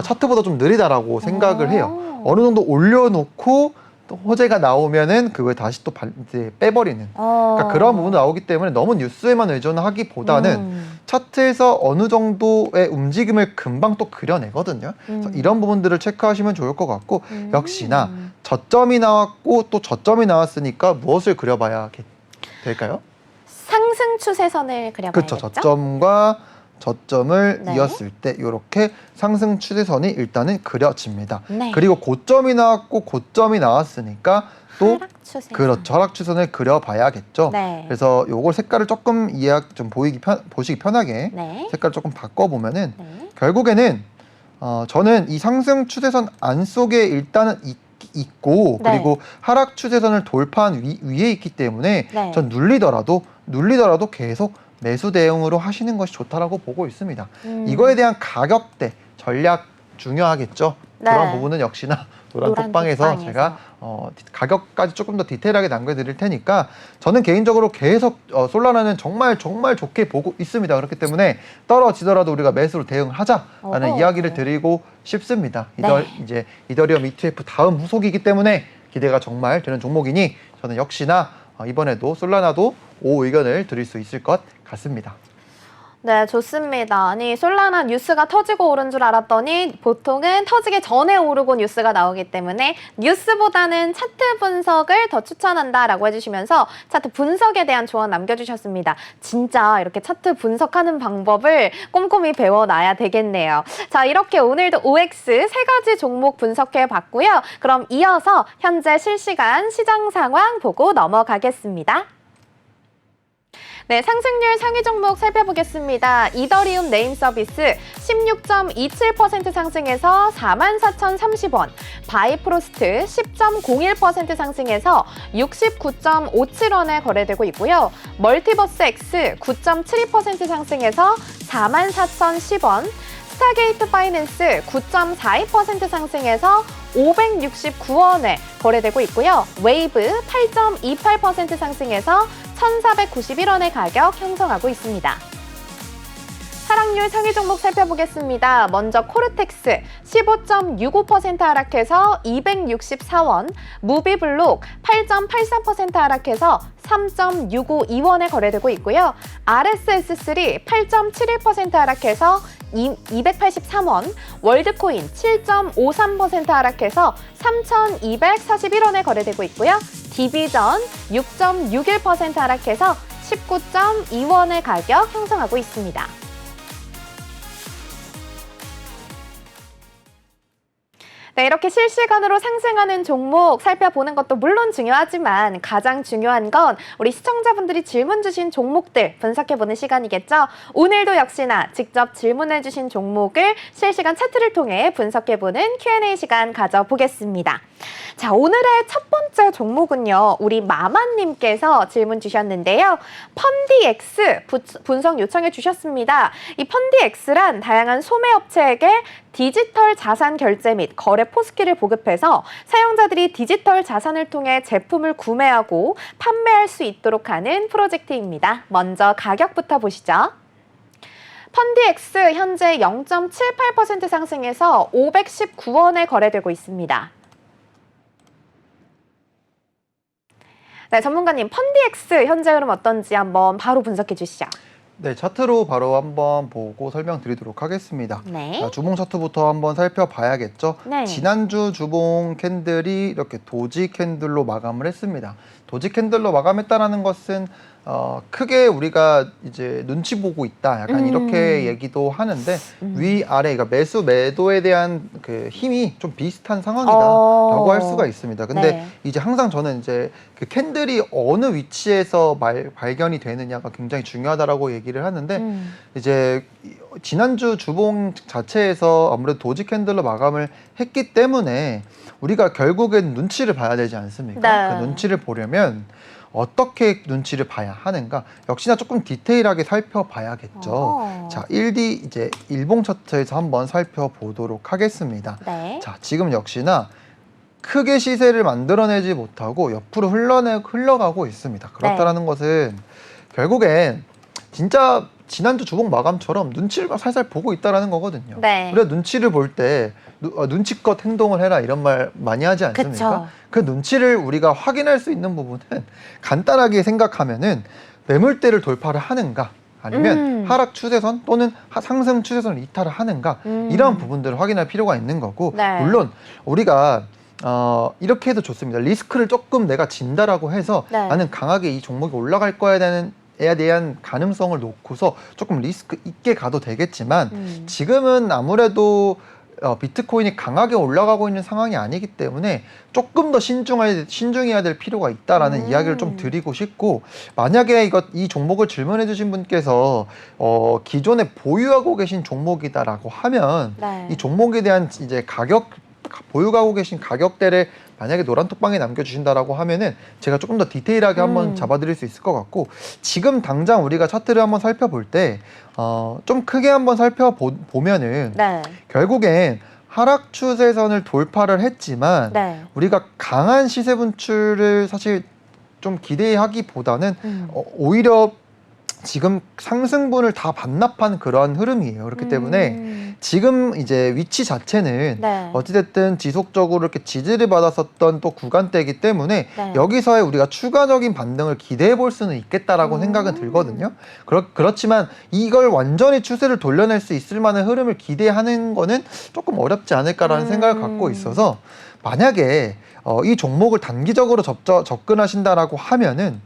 차트보다 좀 느리다라고 생각을 해요. 어느 정도 올려놓고 또 호재가 나오면은 그걸 다시 또 이제 빼버리는 그러니까 그런 부분도 나오기 때문에 너무 뉴스에만 의존하기보다는 차트에서 어느 정도의 움직임을 금방 또 그려내거든요. 그래서 이런 부분들을 체크하시면 좋을 것 같고 역시나 저점이 나왔고 또 저점이 나왔으니까 무엇을 그려봐야 될까요? 상승 추세선을 그려봐야겠죠? 그렇죠. 저점과 저점을 네. 이었을 때 이렇게 상승 추세선이 일단은 그려집니다. 네. 그리고 고점이 나왔고 고점이 나왔으니까 또 하락 추세선. 그렇죠. 하락 추세선을 그려봐야겠죠. 네. 그래서 요걸 색깔을 조금 좀 보시기 편하게 네. 색깔을 조금 바꿔보면은 네. 결국에는 저는 이 상승 추세선 안 속에 일단은 있고 네. 그리고 하락 추세선을 돌파한 위에 있기 때문에 네. 전 눌리더라도 계속 매수 대응으로 하시는 것이 좋다라고 보고 있습니다. 이거에 대한 가격대, 전략 중요하겠죠. 네. 그런 부분은 역시나 노란 톡방에서 톡방에서. 제가 가격까지 조금 더 디테일하게 남겨드릴 테니까 저는 개인적으로 계속 솔라나는 정말 좋게 보고 있습니다. 그렇기 때문에 떨어지더라도 우리가 매수로 대응을 하자라는 이야기를 드리고 싶습니다. 네. 이제 이더리움 ETF 다음 후속이기 때문에 기대가 정말 되는 종목이니 저는 역시나 이번에도 솔라나도 오 의견을 드릴 수 있을 것 같습니다. 네, 좋습니다. 아니, 솔라나 뉴스가 터지고 오른 줄 알았더니 보통은 터지기 전에 오르고 뉴스가 나오기 때문에 뉴스보다는 차트 분석을 더 추천한다라고 해주시면서 차트 분석에 대한 조언 남겨주셨습니다. 진짜 이렇게 차트 분석하는 방법을 꼼꼼히 배워놔야 되겠네요. 자, 이렇게 오늘도 OX 세 가지 종목 분석해 봤고요. 그럼 이어서 현재 실시간 시장 상황 보고 넘어가겠습니다. 네, 상승률 상위 종목 살펴보겠습니다. 이더리움 네임 서비스 16.27% 상승해서 44,030원, 바이프로스트 10.01% 상승해서 69.57원에 거래되고 있고요. 멀티버스 X 9.72% 상승해서 44,010원, 스타게이트 파이낸스 9.42% 상승해서 569원에 거래되고 있고요. 웨이브 8.28% 상승해서 1,491원의 가격 형성하고 있습니다. 하락률 상위 종목 살펴보겠습니다. 먼저 코르텍스 15.65% 하락해서 264원, 무비블록 8.83% 하락해서 3.652원에 거래되고 있고요. RSS3 8.71% 하락해서 283원, 월드코인 7.53% 하락해서 3,241원에 거래되고 있고요. 디비전 6.61% 하락해서 19.2원의 가격 형성하고 있습니다. 네, 이렇게 실시간으로 상승하는 종목 살펴보는 것도 물론 중요하지만 가장 중요한 건 우리 시청자분들이 질문 주신 종목들 분석해보는 시간이겠죠. 오늘도 역시나 직접 질문해 주신 종목을 실시간 차트를 통해 분석해보는 Q&A 시간 가져보겠습니다. 자, 오늘의 첫 번째 종목은요. 우리 마마님께서 질문 주셨는데요. 펀디X 분석 요청해 주셨습니다. 이 펀디X란 다양한 소매업체에게 디지털 자산 결제 및 거래 포스키를 보급해서 사용자들이 디지털 자산을 통해 제품을 구매하고 판매할 수 있도록 하는 프로젝트입니다. 먼저 가격부터 보시죠. 펀디X 현재 0.78% 상승해서 519원에 거래되고 있습니다. 네, 전문가님, 펀디X 현재 흐름 어떤지 한번 바로 분석해 주시죠. 네, 차트로 바로 한번 보고 설명드리도록 하겠습니다. 네. 자, 주봉 차트부터 한번 살펴봐야겠죠. 네. 지난주 주봉 캔들이 이렇게 도지 캔들로 마감을 했습니다. 도지 캔들로 마감했다라는 것은 크게 우리가 이제 눈치 보고 있다, 약간 이렇게 얘기도 하는데 위아래, 그러니까 매수 매도에 대한 그 힘이 좀 비슷한 상황이다라고 할 수가 있습니다. 근데 네. 이제 항상 저는 이제 그 캔들이 어느 위치에서 발견이 되느냐가 굉장히 중요하다라고 얘기를 하는데 이제 지난주 주봉 자체에서 아무래도 도지 캔들로 마감을 했기 때문에 우리가 결국엔 눈치를 봐야 되지 않습니까? 네. 그 눈치를 보려면 어떻게 눈치를 봐야 하는가? 역시나 조금 디테일하게 살펴봐야겠죠. 자, 1D 이제 일봉 차트에서 한번 살펴보도록 하겠습니다. 네. 자, 지금 역시나 크게 시세를 만들어내지 못하고 옆으로 흘러가고 있습니다. 그렇다라는 것은 결국엔 진짜 지난주 주봉 마감처럼 눈치를 살살 보고 있다라는 거거든요. 네. 우리가 눈치를 볼 때 눈치껏 행동을 해라 이런 말 많이 하지 않습니까? 그쵸. 그 눈치를 우리가 확인할 수 있는 부분은 간단하게 생각하면은 매물대를 돌파를 하는가 아니면 하락 추세선 또는 상승 추세선을 이탈을 하는가 이런 부분들을 확인할 필요가 있는 거고 네. 물론 우리가 이렇게 해도 좋습니다. 리스크를 조금 내가 진다라고 해서 네. 나는 강하게 이 종목이 올라갈 거에 대한 가능성을 놓고서 조금 리스크 있게 가도 되겠지만 지금은 아무래도 비트코인이 강하게 올라가고 있는 상황이 아니기 때문에 조금 더 신중해야 될 필요가 있다라는 이야기를 좀 드리고 싶고 만약에 이 종목을 질문해 주신 분께서 기존에 보유하고 계신 종목이다라고 하면 네. 이 종목에 대한 이제 보유하고 계신 가격대를 만약에 노란톡방에 남겨주신다라고 하면은 제가 조금 더 디테일하게 한번 잡아드릴 수 있을 것 같고 지금 당장 우리가 차트를 한번 살펴볼 때 좀 크게 한번 살펴보면은 네. 결국엔 하락 추세선을 돌파를 했지만 네. 우리가 강한 시세 분출을 사실 좀 기대하기보다는 오히려 지금 상승분을 다 반납한 그러한 흐름이에요. 그렇기 때문에 지금 이제 위치 자체는 네. 어찌됐든 지속적으로 이렇게 지지를 받았었던 또 구간대이기 때문에 네. 여기서의 우리가 추가적인 반등을 기대해 볼 수는 있겠다라고 생각은 들거든요. 그렇지만 이걸 완전히 추세를 돌려낼 수 있을 만한 흐름을 기대하는 거는 조금 어렵지 않을까라는 생각을 갖고 있어서 만약에 이 종목을 단기적으로 접근하신다라고 하면은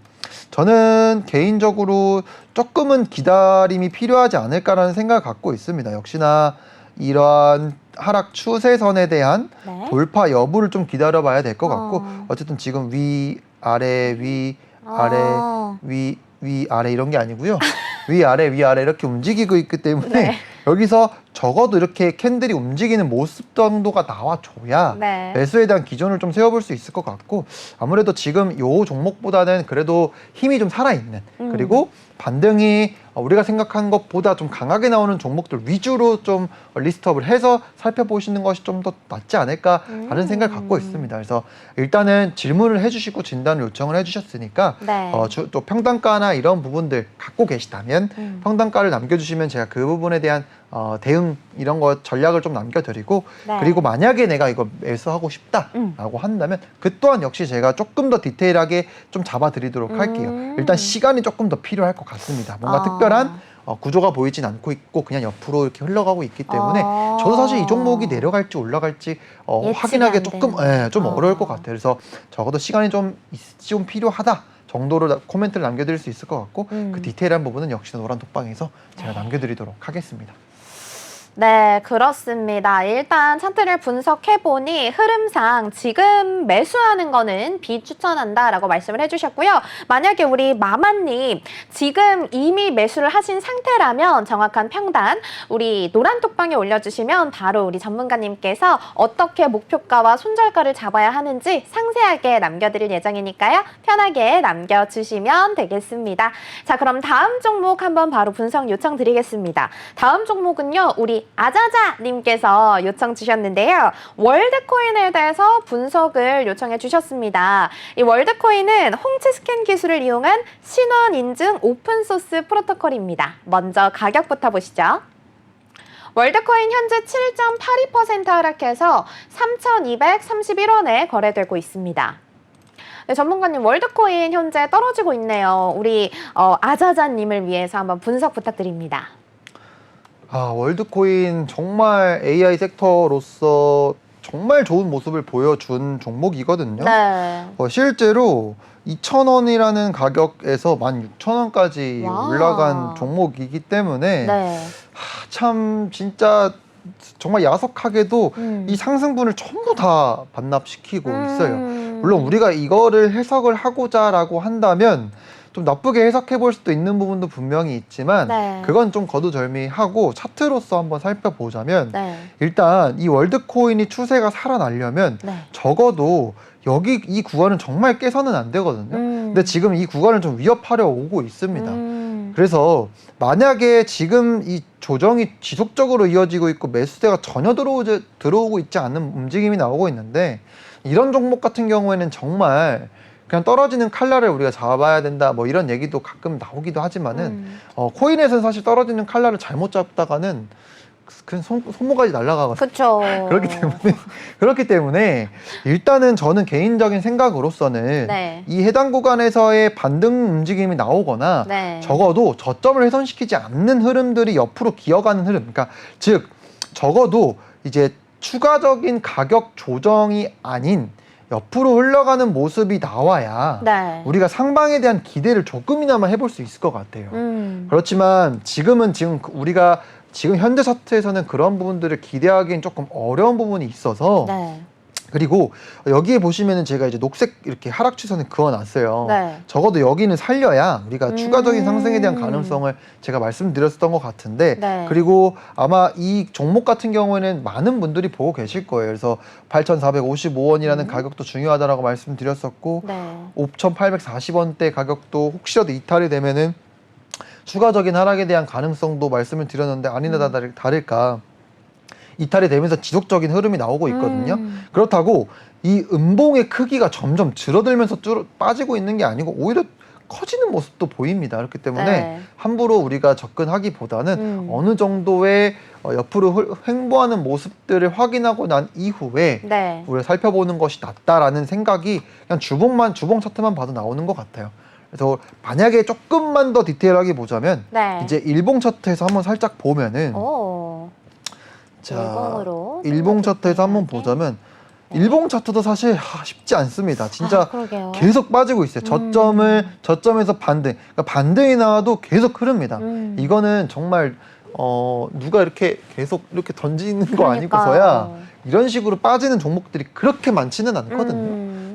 저는 개인적으로 조금은 기다림이 필요하지 않을까라는 생각을 갖고 있습니다. 역시나 이러한 하락 추세선에 대한 네. 돌파 여부를 좀 기다려봐야 될 것 같고 어쨌든 지금 위, 아래, 위, 아래, 위, 아래 이런 게 아니고요. 위, 아래 이렇게 움직이고 있기 때문에 네. 여기서 적어도 이렇게 캔들이 움직이는 모습 정도가 나와줘야 네. 매수에 대한 기준을 좀 세워볼 수 있을 것 같고 아무래도 지금 요 종목보다는 그래도 힘이 좀 살아있는 그리고 반등이 우리가 생각한 것보다 좀 강하게 나오는 종목들 위주로 좀 리스트업을 해서 살펴보시는 것이 좀 더 낫지 않을까라는 생각을 갖고 있습니다. 그래서 일단은 질문을 해주시고 진단을 요청을 해주셨으니까 네. 또 평단가나 이런 부분들 갖고 계시다면 평단가를 남겨주시면 제가 그 부분에 대한 대응 이런 거 전략을 좀 남겨드리고 네. 그리고 만약에 내가 이거 매수하고 싶다라고 한다면 그 또한 역시 제가 조금 더 디테일하게 좀 잡아드리도록 할게요. 일단 시간이 조금 더 필요할 것 같습니다. 뭔가 특별한 구조가 보이진 않고 있고 그냥 옆으로 이렇게 흘러가고 있기 때문에 저도 사실 이 종목이 내려갈지 올라갈지 확인하기 조금 좀 어려울 것 같아요. 그래서 적어도 시간이 좀 필요하다 정도로 코멘트를 남겨드릴 수 있을 것 같고 그 디테일한 부분은 역시나 노란 톡방에서 제가 남겨드리도록 하겠습니다. 네, 그렇습니다. 일단 차트를 분석해보니 흐름상 지금 매수하는 거는 비추천한다라고 말씀을 해주셨고요. 만약에 우리 마마님 지금 이미 매수를 하신 상태라면 정확한 평단 우리 노란 톡방에 올려주시면 바로 우리 전문가님께서 어떻게 목표가와 손절가를 잡아야 하는지 상세하게 남겨드릴 예정이니까요. 편하게 남겨주시면 되겠습니다. 자, 그럼 다음 종목 한번 바로 분석 요청드리겠습니다. 다음 종목은요. 우리 아자자님께서 요청 주셨는데요. 월드코인에 대해서 분석을 요청해 주셨습니다. 이 월드코인은 홍채 스캔 기술을 이용한 신원 인증 오픈소스 프로토콜입니다. 먼저 가격부터 보시죠. 월드코인 현재 7.82% 하락해서 3,231원에 거래되고 있습니다. 네, 전문가님 월드코인 현재 떨어지고 있네요. 우리 아자자님을 위해서 한번 분석 부탁드립니다. 월드코인 정말 AI 섹터로서 정말 좋은 모습을 보여준 종목이거든요. 네. 실제로 2,000원이라는 가격에서 16,000원까지 올라간 종목이기 때문에 네. 참 진짜 정말 야속하게도 이 상승분을 전부 다 반납시키고 있어요. 물론 우리가 이거를 해석을 하고자라고 한다면 좀 나쁘게 해석해 볼 수도 있는 부분도 분명히 있지만 네. 그건 좀 거두절미하고 차트로서 한번 살펴보자면 네. 일단 이 월드코인이 추세가 살아나려면 네. 적어도 여기 이 구간은 정말 깨서는 안 되거든요. 근데 지금 이 구간을 좀 위협하려 오고 있습니다. 그래서 만약에 지금 이 조정이 지속적으로 이어지고 있고 매수세가 전혀 들어오고 있지 않는 움직임이 나오고 있는데 이런 종목 같은 경우에는 정말 그냥 떨어지는 칼날을 우리가 잡아야 된다 뭐 이런 얘기도 가끔 나오기도 하지만은 코인에서는 사실 떨어지는 칼날을 잘못 잡다가는 그냥 손모가지 날아가거든요. 그렇죠. 그렇기 때문에 일단은 저는 개인적인 생각으로서는 네. 이 해당 구간에서의 반등 움직임이 나오거나 네. 적어도 저점을 훼손시키지 않는 흐름들이 옆으로 기어가는 흐름, 그러니까 즉 적어도 이제 추가적인 가격 조정이 아닌 옆으로 흘러가는 모습이 나와야 네. 우리가 상방에 대한 기대를 조금이나마 해볼 수 있을 것 같아요. 그렇지만 지금 우리가 지금 현재 차트에서는 그런 부분들을 기대하기엔 조금 어려운 부분이 있어서 네. 그리고 여기에 보시면은 제가 이제 녹색 이렇게 하락 추선을 그어놨어요. 네. 적어도 여기는 살려야 우리가 추가적인 상승에 대한 가능성을 제가 말씀드렸었던 것 같은데 네. 그리고 아마 이 종목 같은 경우에는 많은 분들이 보고 계실 거예요. 그래서 8,455원이라는 가격도 중요하다라고 말씀드렸었고 네. 5,840원대 가격도 혹시라도 이탈이 되면은 추가적인 하락에 대한 가능성도 말씀을 드렸는데 아니나 다를까 이탈이 되면서 지속적인 흐름이 나오고 있거든요. 그렇다고 이 음봉의 크기가 점점 줄어들면서 빠지고 있는 게 아니고 오히려 커지는 모습도 보입니다. 그렇기 때문에 네. 함부로 우리가 접근하기보다는 어느 정도의 옆으로 횡보하는 모습들을 확인하고 난 이후에 네. 우리가 살펴보는 것이 낫다라는 생각이 그냥 주봉 차트만 봐도 나오는 것 같아요. 그래서 만약에 조금만 더 디테일하게 보자면 네. 이제 일봉 차트에서 한번 살짝 보면은 오. 자, 일봉으로 일봉 차트에서 한번 보자면 일봉 차트도 사실 쉽지 않습니다. 진짜 그러게요. 계속 빠지고 있어요. 저점에서 반등. 그러니까 반등이 나와도 계속 흐릅니다. 이거는 정말 누가 이렇게 계속 이렇게 던지는 거 아니고서야 이런 식으로 빠지는 종목들이 그렇게 많지는 않거든요.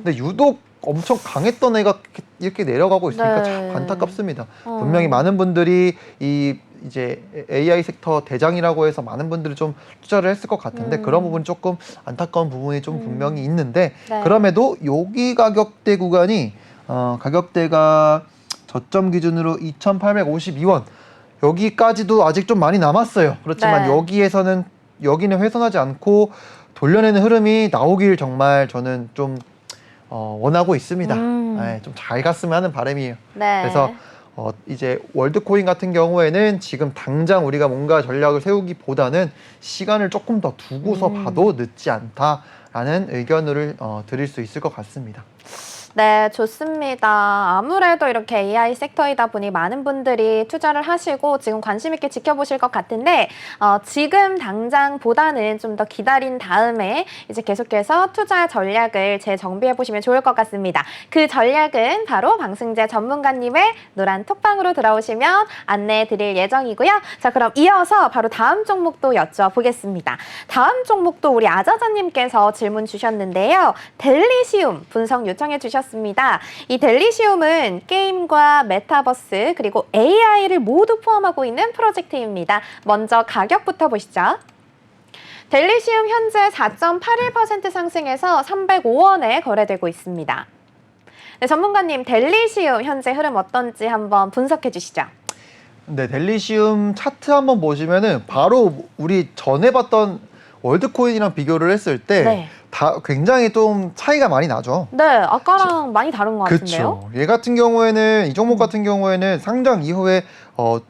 근데 유독 엄청 강했던 애가 이렇게 내려가고 있으니까 네. 참 안타깝습니다. 분명히 많은 분들이 이제 AI 섹터 대장이라고 해서 많은 분들이 좀 투자를 했을 것 같은데 그런 부분이 조금 안타까운 부분이 좀 분명히 있는데 네. 그럼에도 여기 가격대 구간이 가격대가 저점 기준으로 2,852원 여기까지도 아직 좀 많이 남았어요. 그렇지만 네. 여기는 훼손하지 않고 돌려내는 흐름이 나오길 정말 저는 좀 원하고 있습니다. 네, 좀 잘 갔으면 하는 바람이에요. 네. 그래서 이제 월드코인 같은 경우에는 지금 당장 우리가 뭔가 전략을 세우기보다는 시간을 조금 더 두고서 봐도 늦지 않다라는 의견을 드릴 수 있을 것 같습니다. 네, 좋습니다. 아무래도 이렇게 AI 섹터이다 보니 많은 분들이 투자를 하시고 지금 관심 있게 지켜보실 것 같은데 지금 당장보다는 좀 더 기다린 다음에 이제 계속해서 투자 전략을 재정비해 보시면 좋을 것 같습니다. 그 전략은 바로 방승재 전문가님의 노란 톡방으로 들어오시면 안내해 드릴 예정이고요. 자, 그럼 이어서 바로 다음 종목도 여쭤보겠습니다. 다음 종목도 우리 아자자님께서 질문 주셨는데요. 델리시움 분석 요청해 주셨습니다. 이 델리시움은 게임과 메타버스 그리고 AI를 모두 포함하고 있는 프로젝트입니다. 먼저 가격부터 보시죠. 델리시움 현재 4.81% 상승해서 305원에 거래되고 있습니다. 네, 전문가님, 델리시움 현재 흐름 어떤지 한번 분석해 주시죠. 네, 델리시움 차트 한번 보시면은 바로 우리 전에 봤던 월드코인이랑 비교를 했을 때 다 굉장히 좀 차이가 많이 나죠. 네, 아까랑 많이 다른 것 같은데요. 그렇죠. 얘 같은 경우에는 이 종목 같은 경우에는 상장 이후에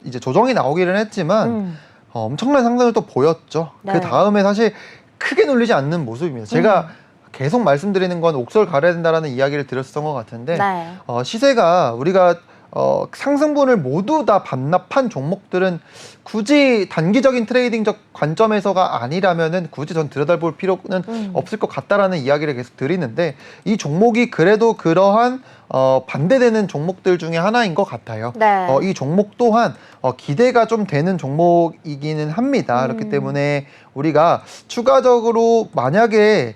이제 조정이 나오기는 했지만 엄청난 상승을 또 보였죠. 네. 그 다음에 사실 크게 눌리지 않는 모습입니다. 제가 계속 말씀드리는 건 옥설 가려야 된다라는 이야기를 드렸었던 것 같은데 네. 시세가 우리가 상승분을 모두 다 반납한 종목들은 굳이 단기적인 트레이딩적 관점에서가 아니라면은 굳이 전 들여다볼 필요는 없을 것 같다라는 이야기를 계속 드리는데 이 종목이 그래도 그러한 반대되는 종목들 중에 하나인 것 같아요. 네. 이 종목 또한 기대가 좀 되는 종목이기는 합니다. 그렇기 때문에 우리가 추가적으로 만약에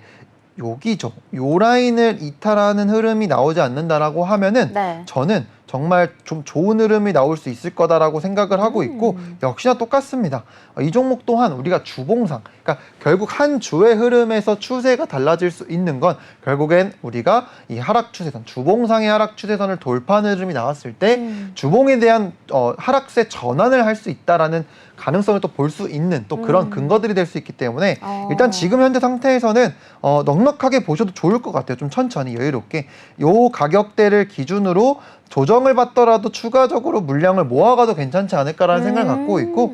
여기죠. 요 라인을 이탈하는 흐름이 나오지 않는다라고 하면은 네. 저는 정말 좀 좋은 흐름이 나올 수 있을 거다라고 생각을 하고 있고 역시나 똑같습니다. 이 종목 또한 우리가 주봉상, 그러니까 결국 한 주의 흐름에서 추세가 달라질 수 있는 건 결국엔 우리가 이 하락 추세선, 주봉상의 하락 추세선을 돌파하는 흐름이 나왔을 때 주봉에 대한 하락세 전환을 할 수 있다라는 가능성을 또 볼 수 있는 또 그런 근거들이 될 수 있기 때문에 일단 지금 현재 상태에서는 넉넉하게 보셔도 좋을 것 같아요. 좀 천천히 여유롭게 요 가격대를 기준으로 조정을 받더라도 추가적으로 물량을 모아가도 괜찮지 않을까라는 생각을 갖고 있고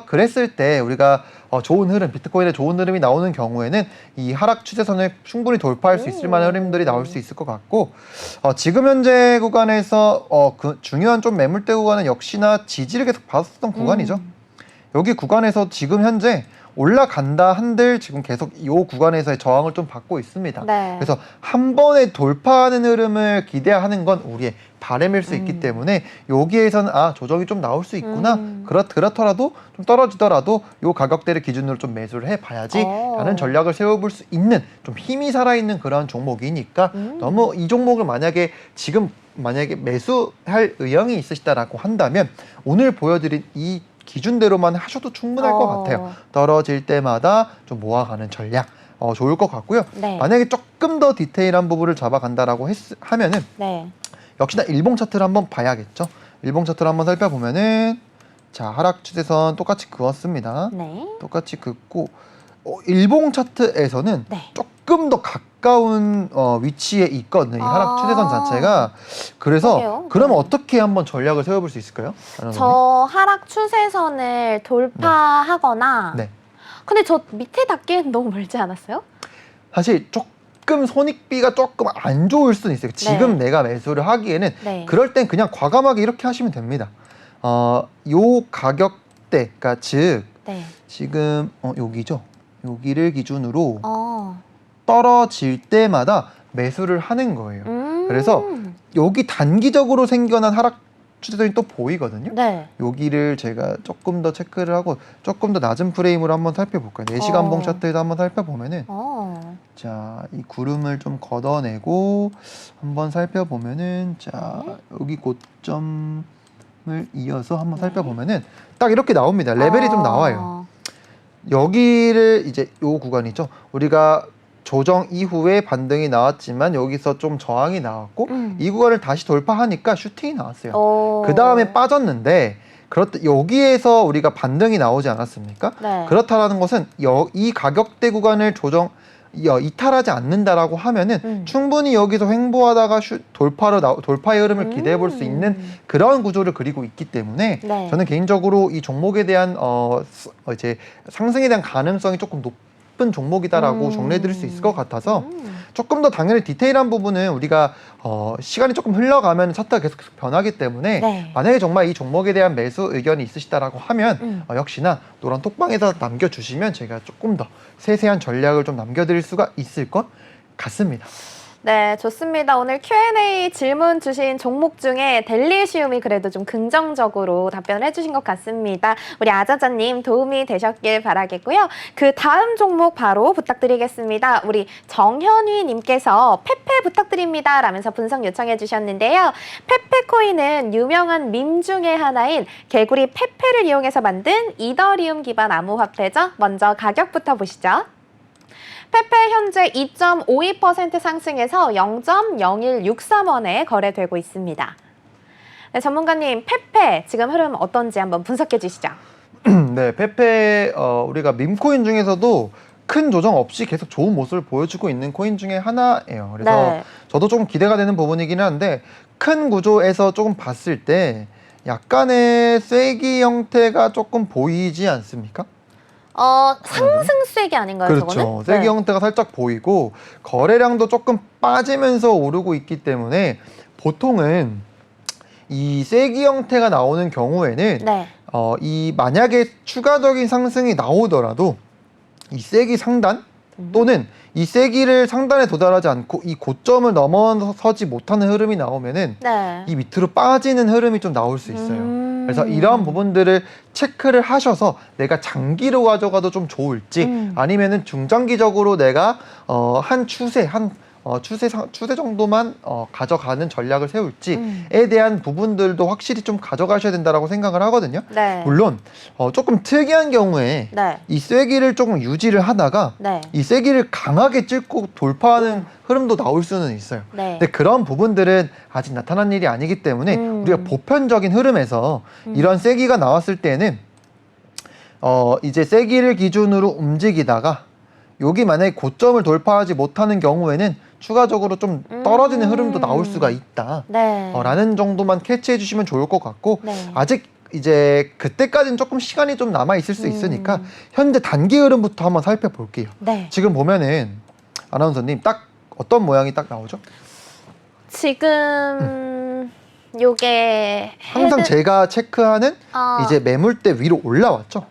그랬을 때 우리가 좋은 흐름, 비트코인의 좋은 흐름이 나오는 경우에는 이 하락 추세선을 충분히 돌파할 수 있을 만한 흐름들이 나올 수 있을 것 같고 지금 현재 구간에서 그 중요한 좀 매물대 구간은 역시나 지지를 계속 받았었던 구간이죠. 여기 구간에서 지금 현재 올라간다 한들 지금 계속 이 구간에서의 저항을 좀 받고 있습니다. 네. 그래서 한 번에 돌파하는 흐름을 기대하는 건 우리의 바람일 수 있기 때문에 여기에서는 조정이 좀 나올 수 있구나. 그렇더라도 좀 떨어지더라도 요 가격대를 기준으로 좀 매수를 해봐야지 라는 전략을 세워볼 수 있는 좀 힘이 살아있는 그런 종목이니까 너무 이 종목을 만약에 매수할 의향이 있으시다라고 한다면 오늘 보여드린 이 기준대로만 하셔도 충분할 것 같아요. 떨어질 때마다 좀 모아가는 전략 좋을 것 같고요. 네. 만약에 조금 더 디테일한 부분을 잡아간다라고 하면은 네. 역시나 일봉 차트를 한번 봐야겠죠. 일봉 차트를 한번 살펴보면은 자 하락 추세선 똑같이 그었습니다. 네. 똑같이 긋고 일봉 차트에서는 네. 조금 더 가까운 위치에 있거든요. 이 하락 추세선 자체가. 그래서 그러게요. 그러면 어떻게 한번 전략을 세워볼 수 있을까요? 저 하락 추세선을 돌파하거나 네. 근데 저 밑에 닿기엔 너무 멀지 않았어요? 사실 조금 손익비가 조금 안 좋을 수는 있어요. 지금 내가 매수를 하기에는 네. 그럴 땐 그냥 과감하게 이렇게 하시면 됩니다. 요 가격대, 그러니까 즉 네. 지금 여기죠. 여기를 기준으로 어. 떨어질 때마다 매수를 하는 거예요. 그래서 여기 단기적으로 생겨난 하락 추세선이 또 보이거든요. 네. 여기를 제가 조금 더 체크를 하고 조금 더 낮은 프레임으로 한번 살펴볼까요? 4시간 봉 차트에서 한번 살펴보면은 자, 이 구름을 좀 걷어내고 한번 살펴보면은 자, 여기 고점을 이어서 한번 살펴보면은 딱 이렇게 나옵니다. 레벨이 좀 나와요. 여기를 이제 요 구간이죠. 우리가 조정 이후에 반등이 나왔지만 여기서 좀 저항이 나왔고 이 구간을 다시 돌파하니까 슈팅이 나왔어요. 그 다음에 빠졌는데 여기에서 우리가 반등이 나오지 않았습니까? 네. 그렇다라는 것은 이 가격대 구간을 이탈하지 않는다라고 하면은 충분히 여기서 횡보하다가 돌파의 흐름을 기대해 볼 수 있는 그런 구조를 그리고 있기 때문에 네. 저는 개인적으로 이 종목에 대한 이제 상승에 대한 가능성이 조금 높은 종목이다라고 정리해 드릴 수 있을 것 같아서 조금 더 당연히 디테일한 부분은 우리가 시간이 조금 흘러가면 차트가 계속 변하기 때문에 네. 만약에 정말 이 종목에 대한 매수 의견이 있으시다라고 하면 역시나 노란 톡방에다 남겨주시면 제가 조금 더 세세한 전략을 좀 남겨드릴 수가 있을 것 같습니다. 네, 좋습니다. 오늘 Q&A 질문 주신 종목 중에 델리시움이 그래도 좀 긍정적으로 답변을 해주신 것 같습니다. 우리 아자자님 도움이 되셨길 바라겠고요. 그 다음 종목 바로 부탁드리겠습니다. 우리 정현휘님께서 페페 부탁드립니다 라면서 분석 요청해 주셨는데요. 페페코인은 유명한 밈 중에 하나인 개구리 페페를 이용해서 만든 이더리움 기반 암호화폐죠. 먼저 가격부터 보시죠. 페페 현재 2.52% 상승해서 0.0163원에 거래되고 있습니다. 네, 전문가님, 페페 지금 흐름 어떤지 한번 분석해 주시죠. 네, 페페 우리가 밈코인 중에서도 큰 조정 없이 계속 좋은 모습을 보여주고 있는 코인 중에 하나예요. 그래서 네. 저도 조금 기대가 되는 부분이긴 한데 큰 구조에서 조금 봤을 때 약간의 쐐기 형태가 조금 보이지 않습니까? 상승 쐐기 아닌가요, 그렇죠. 저거는? 쐐기 네. 형태가 살짝 보이고 거래량도 조금 빠지면서 오르고 있기 때문에 보통은 이 쐐기 형태가 나오는 경우에는 네. 이 만약에 추가적인 상승이 나오더라도 이 쐐기 상단 또는 이 쐐기를 상단에 도달하지 않고 이 고점을 넘어서지 못하는 흐름이 나오면은 네. 이 밑으로 빠지는 흐름이 좀 나올 수 있어요. 그래서 이런 부분들을 체크를 하셔서 내가 장기로 가져가도 좀 좋을지 아니면은 중장기적으로 내가 한 추세, 한 추세 정도만 가져가는 전략을 세울지에 대한 부분들도 확실히 좀 가져가셔야 된다라고 생각을 하거든요. 네. 물론 조금 특이한 경우에 네. 이 쐐기를 조금 유지를 하다가 네. 이 쐐기를 강하게 찔고 돌파하는 흐름도 나올 수는 있어요. 네. 근데 그런 부분들은 아직 나타난 일이 아니기 때문에 우리가 보편적인 흐름에서 이런 쐐기가 나왔을 때는 이제 쐐기를 기준으로 움직이다가 여기 만약에 고점을 돌파하지 못하는 경우에는 추가적으로 좀 떨어지는 흐름도 나올 수가 있다. 네. 라는 정도만 캐치해 주시면 좋을 것 같고 네. 아직 이제 그때까지는 조금 시간이 좀 남아 있을 수 있으니까 현재 단기 흐름부터 한번 살펴볼게요. 네. 지금 보면은 아나운서님 딱 어떤 모양이 딱 나오죠? 지금 요게 항상 제가 체크하는 이제 매물대 위로 올라왔죠.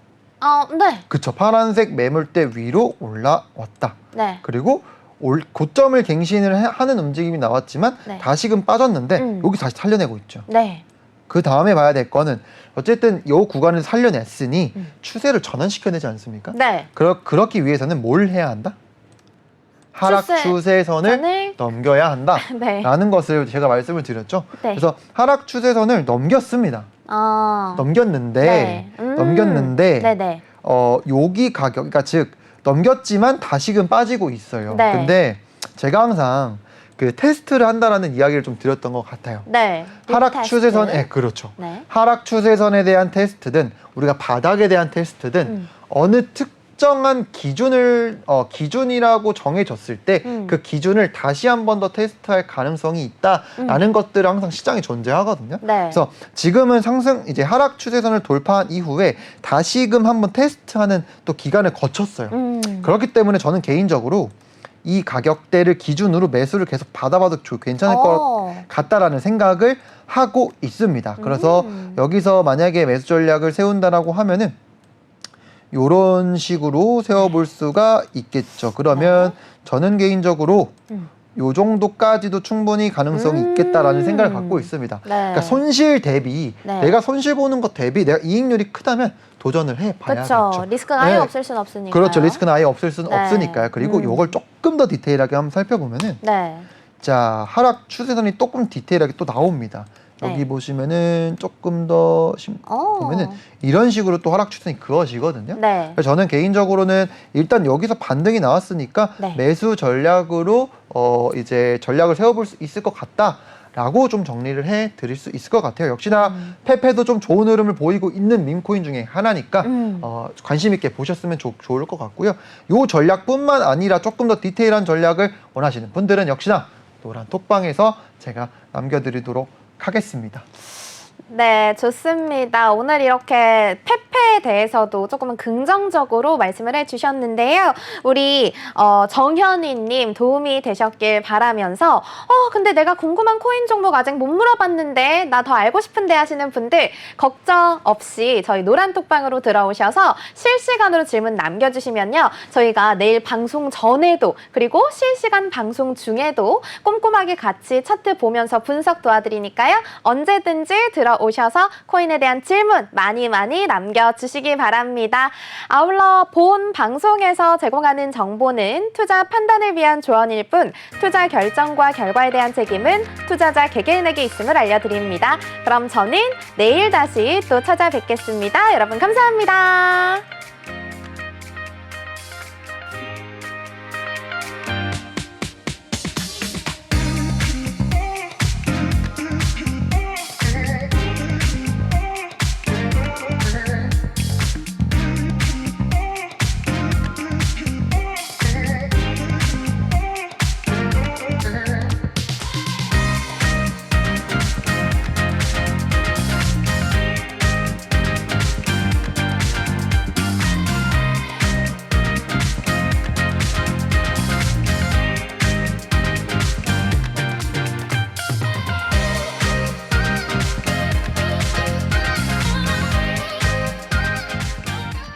네. 그쵸. 파란색 매물대 위로 올라왔다. 네. 그리고 고점을 갱신을 하는 움직임이 나왔지만 네. 다시금 빠졌는데 여기 다시 살려내고 있죠. 네. 그 다음에 봐야 될 거는 어쨌든 이 구간을 살려냈으니 추세를 전환시켜내지 않습니까? 네. 그렇기 위해서는 뭘 해야 한다? 하락 추세선을 넘겨야 한다. 네. 라는 것을 제가 말씀을 드렸죠. 네. 그래서 하락 추세선을 넘겼습니다. 넘겼는데 네네. 여기 가격, 그러니까 즉 넘겼지만 다시금 빠지고 있어요. 네. 근데 제가 항상 그 테스트를 한다라는 이야기를 좀 드렸던 것 같아요. 네. 하락 추세선, 그렇죠. 네. 하락 추세선에 대한 테스트든 우리가 바닥에 대한 테스트든 어느 특정한 기준이라고 정해졌을 때 그 기준을 다시 한 번 더 테스트할 가능성이 있다라는 것들을 항상 시장에 존재하거든요. 네. 그래서 지금은 이제 하락 추세선을 돌파한 이후에 다시금 한번 테스트하는 또 기간을 거쳤어요. 그렇기 때문에 저는 개인적으로 이 가격대를 기준으로 매수를 계속 받아봐도 괜찮을 것 같다라는 생각을 하고 있습니다. 그래서 여기서 만약에 매수 전략을 세운다라고 하면은 요런 식으로 세워볼 수가 있겠죠. 그러면 저는 개인적으로 요 정도까지도 충분히 가능성이 있겠다라는 생각을 갖고 있습니다. 네. 그러니까 손실 대비 내가 손실 보는 것 대비 내가 이익률이 크다면 도전을 해봐야겠죠. 그렇죠. 리스크가 아예 없을 수는 없으니까요. 그렇죠. 리스크는 아예 없을 수는 없으니까요. 그리고 요걸 조금 더 디테일하게 한번 살펴보면은 자, 하락 추세선이 조금 디테일하게 또 나옵니다. 여기 보시면은 조금 더 보면은 이런 식으로 또 하락 추세선이 그어지거든요. 그래서 저는 개인적으로는 일단 여기서 반등이 나왔으니까 매수 전략으로 이제 전략을 세워볼 수 있을 것 같다라고 좀 정리를 해 드릴 수 있을 것 같아요. 역시나 페페도 좀 좋은 흐름을 보이고 있는 밈코인 중에 하나니까 관심 있게 보셨으면 좋을 것 같고요. 요 전략뿐만 아니라 조금 더 디테일한 전략을 원하시는 분들은 역시나 노란 톡방에서 제가 남겨드리도록 하겠습니다. 네, 좋습니다. 오늘 이렇게 페페에 대해서도 조금은 긍정적으로 말씀을 해주셨는데요. 우리 정현희님 도움이 되셨길 바라면서 근데 내가 궁금한 코인 종목 아직 못 물어봤는데 나 더 알고 싶은데 하시는 분들 걱정 없이 저희 노란톡방으로 들어오셔서 실시간으로 질문 남겨주시면요. 저희가 내일 방송 전에도 그리고 실시간 방송 중에도 꼼꼼하게 같이 차트 보면서 분석 도와드리니까요. 언제든지 들어오셔서 코인에 대한 질문 많이 남겨주시기 바랍니다. 아울러 본 방송에서 제공하는 정보는 투자 판단을 위한 조언일 뿐 투자 결정과 결과에 대한 책임은 투자자 개개인에게 있음을 알려드립니다. 그럼 저는 내일 다시 또 찾아뵙겠습니다. 여러분 감사합니다.